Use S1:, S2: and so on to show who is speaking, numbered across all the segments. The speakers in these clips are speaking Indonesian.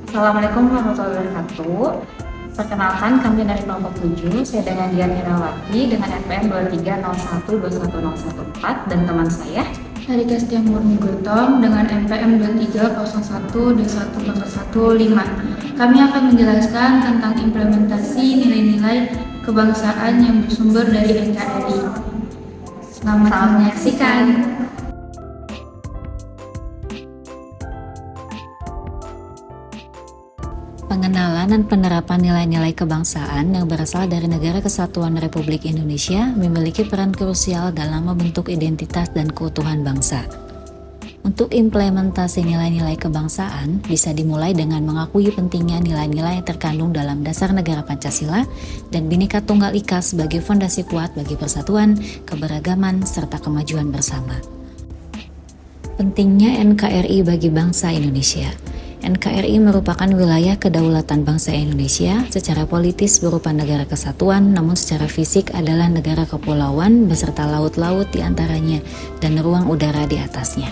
S1: Assalamualaikum warahmatullahi wabarakatuh. Perkenalkan, kami dari kelompok 7, saya dengan Dian Herawati dengan NPM 2301210114 dan teman saya
S2: Harika Setia Murni Gotong dengan NPM 2301214115. Kami akan menjelaskan tentang implementasi nilai-nilai kebangsaan yang bersumber dari NKRI. Selamat menyaksikan.
S3: Pengenalan dan penerapan nilai-nilai kebangsaan yang berasal dari Negara Kesatuan Republik Indonesia memiliki peran krusial dalam membentuk identitas dan keutuhan bangsa. Untuk implementasi nilai-nilai kebangsaan bisa dimulai dengan mengakui pentingnya nilai-nilai yang terkandung dalam dasar negara Pancasila dan Bhinneka Tunggal Ika sebagai fondasi kuat bagi persatuan, keberagaman, serta kemajuan bersama. Pentingnya NKRI bagi bangsa Indonesia. NKRI merupakan wilayah kedaulatan bangsa Indonesia secara politis berupa negara kesatuan, namun secara fisik adalah negara kepulauan beserta laut-laut di antaranya dan ruang udara di atasnya.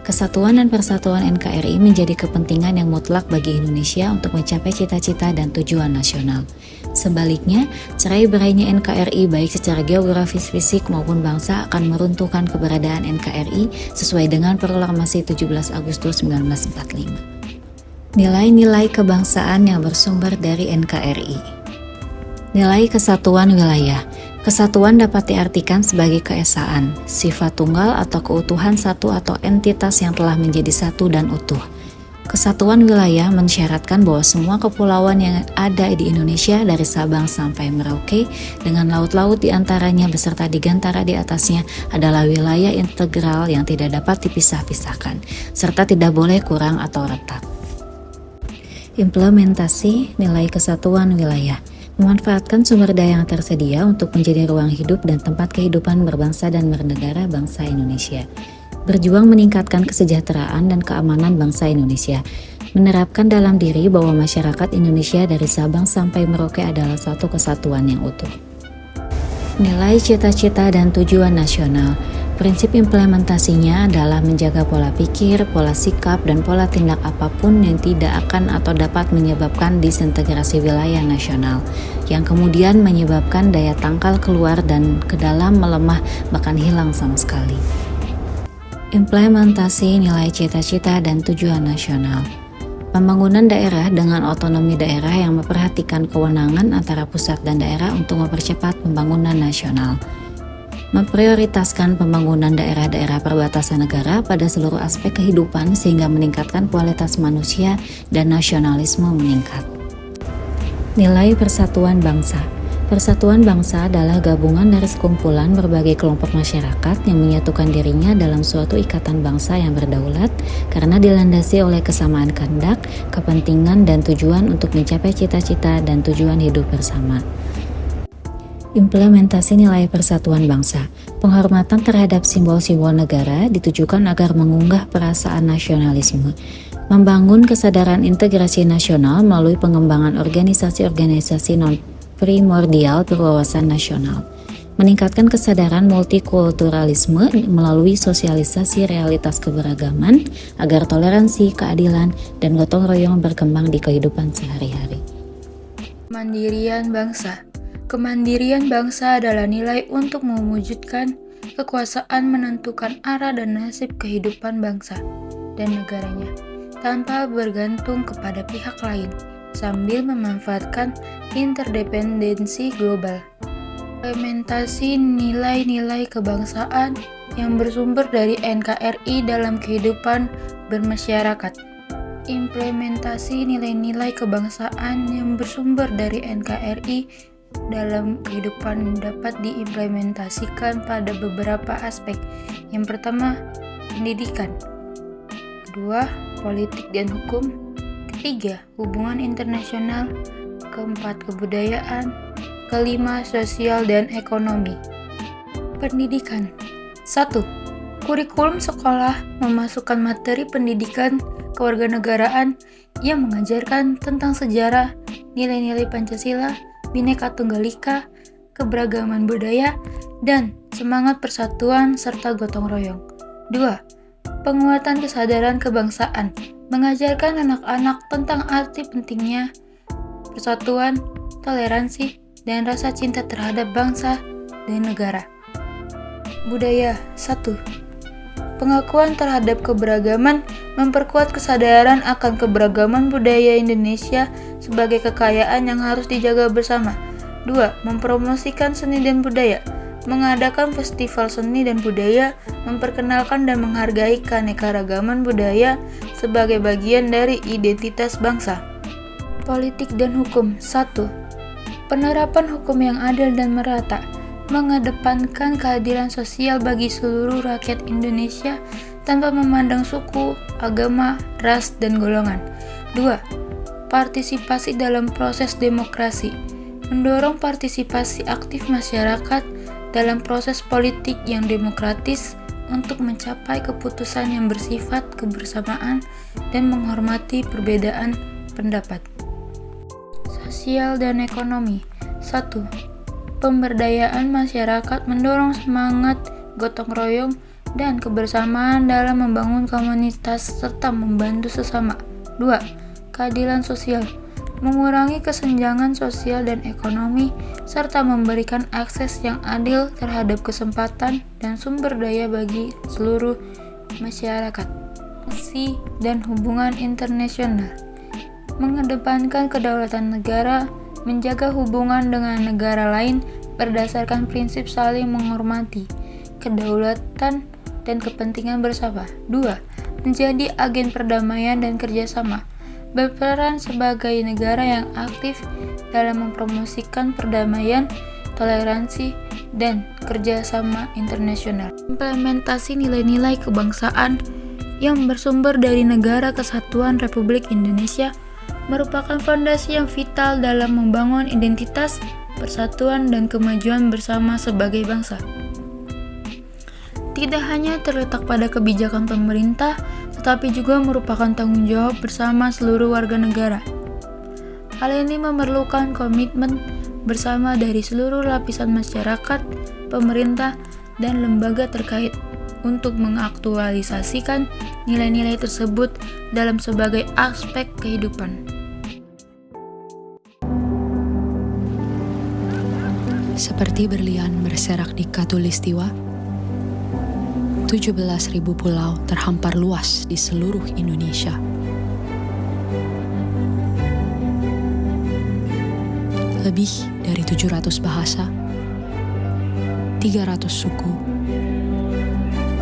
S3: Kesatuan dan persatuan NKRI menjadi kepentingan yang mutlak bagi Indonesia untuk mencapai cita-cita dan tujuan nasional. Sebaliknya, cerai-berainya NKRI baik secara geografis fisik maupun bangsa akan meruntuhkan keberadaan NKRI sesuai dengan Proklamasi 17 Agustus 1945. Nilai-nilai kebangsaan yang bersumber dari NKRI. Nilai kesatuan wilayah. Kesatuan dapat diartikan sebagai keesaan, sifat tunggal atau keutuhan satu atau entitas yang telah menjadi satu dan utuh. Kesatuan wilayah mensyaratkan bahwa semua kepulauan yang ada di Indonesia dari Sabang sampai Merauke dengan laut-laut di antaranya beserta digantara di atasnya adalah wilayah integral yang tidak dapat dipisah-pisahkan, serta tidak boleh kurang atau retak. Implementasi nilai kesatuan wilayah. Memanfaatkan sumber daya yang tersedia untuk menjadi ruang hidup dan tempat kehidupan berbangsa dan bernegara bangsa Indonesia. Berjuang meningkatkan kesejahteraan dan keamanan bangsa Indonesia. Menerapkan dalam diri bahwa masyarakat Indonesia dari Sabang sampai Merauke adalah satu kesatuan yang utuh. Nilai cita-cita dan tujuan nasional. Prinsip implementasinya adalah menjaga pola pikir, pola sikap, dan pola tindak apapun yang tidak akan atau dapat menyebabkan disintegrasi wilayah nasional, yang kemudian menyebabkan daya tangkal keluar dan ke dalam melemah bahkan hilang sama sekali. Implementasi nilai cita-cita dan tujuan nasional. Pembangunan daerah dengan otonomi daerah yang memperhatikan kewenangan antara pusat dan daerah untuk mempercepat pembangunan nasional. Memprioritaskan pembangunan daerah-daerah perbatasan negara pada seluruh aspek kehidupan sehingga meningkatkan kualitas manusia dan nasionalisme meningkat. Nilai persatuan bangsa. Persatuan bangsa adalah gabungan dari sekumpulan berbagai kelompok masyarakat yang menyatukan dirinya dalam suatu ikatan bangsa yang berdaulat karena dilandasi oleh kesamaan kehendak, kepentingan, dan tujuan untuk mencapai cita-cita dan tujuan hidup bersama. Implementasi nilai persatuan bangsa. Penghormatan terhadap simbol-simbol negara ditujukan agar mengunggah perasaan nasionalisme, membangun kesadaran integrasi nasional melalui pengembangan organisasi-organisasi non-primordial berwawasan nasional, meningkatkan kesadaran multikulturalisme melalui sosialisasi realitas keberagaman agar toleransi, keadilan, dan gotong royong berkembang di kehidupan sehari-hari.
S2: Kemandirian bangsa. Kemandirian bangsa adalah nilai untuk mewujudkan kekuasaan menentukan arah dan nasib kehidupan bangsa dan negaranya tanpa bergantung kepada pihak lain sambil memanfaatkan interdependensi global. Implementasi nilai-nilai kebangsaan yang bersumber dari NKRI dalam kehidupan bermasyarakat. Implementasi nilai-nilai kebangsaan yang bersumber dari NKRI dalam kehidupan dapat diimplementasikan pada beberapa aspek. Yang pertama, pendidikan. Kedua, politik dan hukum. Ketiga, hubungan internasional. Keempat, kebudayaan. Kelima, sosial dan ekonomi. Pendidikan. 1. Kurikulum sekolah memasukkan materi pendidikan kewarganegaraan yang mengajarkan tentang sejarah, nilai-nilai Pancasila, Bhinneka Tunggal Ika, keberagaman budaya, dan semangat persatuan serta gotong royong. 2. Penguatan kesadaran kebangsaan, mengajarkan anak-anak tentang arti pentingnya persatuan, toleransi, dan rasa cinta terhadap bangsa dan negara. Budaya 1. Pengakuan terhadap keberagaman, memperkuat kesadaran akan keberagaman budaya Indonesia sebagai kekayaan yang harus dijaga bersama. 2. Mempromosikan seni dan budaya, mengadakan festival seni dan budaya, memperkenalkan dan menghargai keanekaragaman budaya sebagai bagian dari identitas bangsa. Politik dan hukum 1. Penerapan hukum yang adil dan merata, mengedepankan keadilan sosial bagi seluruh rakyat Indonesia tanpa memandang suku, agama, ras, dan golongan. 2. Partisipasi dalam proses demokrasi, mendorong partisipasi aktif masyarakat dalam proses politik yang demokratis untuk mencapai keputusan yang bersifat kebersamaan dan menghormati perbedaan pendapat. Sosial dan ekonomi 1. Pemberdayaan masyarakat, mendorong semangat gotong royong dan kebersamaan dalam membangun komunitas serta membantu sesama. 2. Keadilan sosial, mengurangi kesenjangan sosial dan ekonomi serta memberikan akses yang adil terhadap kesempatan dan sumber daya bagi seluruh masyarakat. Misi dan hubungan internasional, mengedepankan kedaulatan negara, menjaga hubungan dengan negara lain berdasarkan prinsip saling menghormati, kedaulatan dan kepentingan bersama. 2. Menjadi agen perdamaian dan kerjasama, berperan sebagai negara yang aktif dalam mempromosikan perdamaian, toleransi, dan kerjasama internasional. Implementasi nilai-nilai kebangsaan yang bersumber dari Negara Kesatuan Republik Indonesia merupakan fondasi yang vital dalam membangun identitas, persatuan, dan kemajuan bersama sebagai bangsa. Tidak hanya terletak pada kebijakan pemerintah, tetapi juga merupakan tanggung jawab bersama seluruh warga negara. Hal ini memerlukan komitmen bersama dari seluruh lapisan masyarakat, pemerintah, dan lembaga terkait untuk mengaktualisasikan nilai-nilai tersebut dalam sebagai aspek kehidupan.
S4: Seperti berlian berserak di Katulistiwa, 17.000 pulau terhampar luas di seluruh Indonesia. Lebih dari 700 bahasa, 300 suku,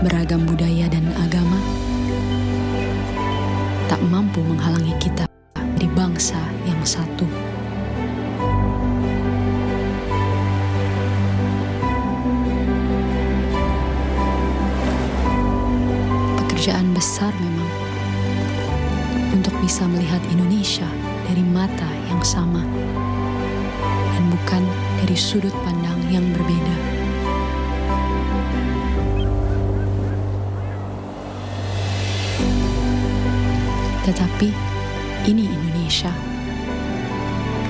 S4: beragam budaya dan agama, tak mampu menghalangi kita di bangsa yang satu. Pekerjaan besar memang untuk bisa melihat Indonesia dari mata yang sama dan bukan dari sudut pandang yang berbeda. Tetapi ini Indonesia,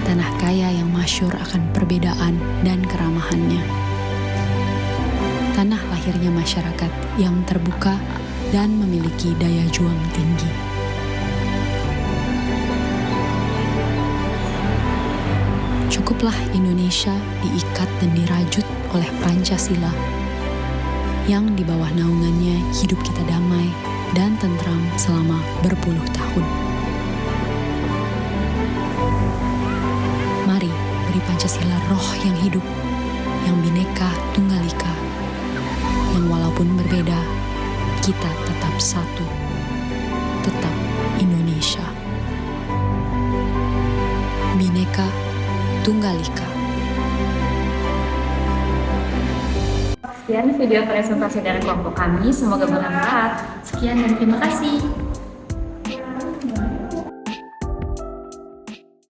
S4: tanah kaya yang masyhur akan perbedaan dan keramahannya. Tanah lahirnya masyarakat yang terbuka dan memiliki daya juang tinggi. Cukuplah Indonesia diikat dan dirajut oleh Pancasila, yang di bawah naungannya hidup kita damai dan tentram selama berpuluh tahun. Mari beri Pancasila roh yang hidup, yang Bhinneka Tunggal Ika, yang walaupun berbeda, kita tetap satu, tetap Indonesia. Bhinneka Tunggal Ika.
S1: Sekian video presentasi dari kelompok kami, semoga bermanfaat. Sekian dan terima kasih.